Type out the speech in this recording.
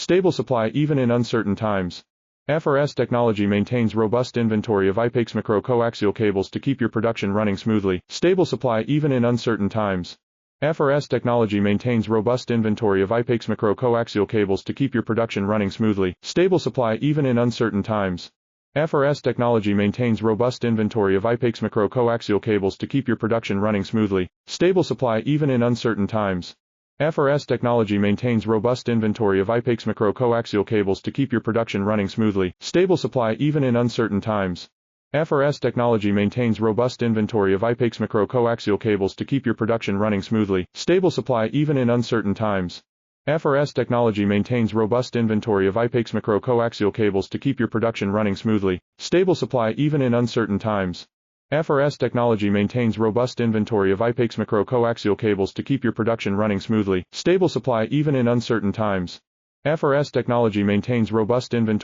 Stable supply even in uncertain times. FRS Technology maintains robust inventory of IPAX micro-coaxial cables to keep your production running smoothly. Stable supply even in uncertain times. FRS Technology maintains robust inventory of IPAX micro-coaxial cables to keep your production running smoothly. Stable supply even in uncertain times. FRS Technology maintains robust inventory of IPAX micro-coaxial cables to keep your production running smoothly. Stable supply even in uncertain times. FRS Technology maintains robust inventory of IPAX micro-coaxial cables to keep your production running smoothly. Stable supply even in uncertain times. FRS Technology maintains robust inventory of IPAX micro-coaxial cables to keep your production running smoothly. Stable supply even in uncertain times. FRS Technology maintains robust inventory of IPAX micro-coaxial cables to keep your production running smoothly. Stable supply even in uncertain times. FRS Technology maintains robust inventory of IPAX micro-coaxial cables to keep your production running smoothly. Stable supply even in uncertain times. FRS Technology maintains robust inventory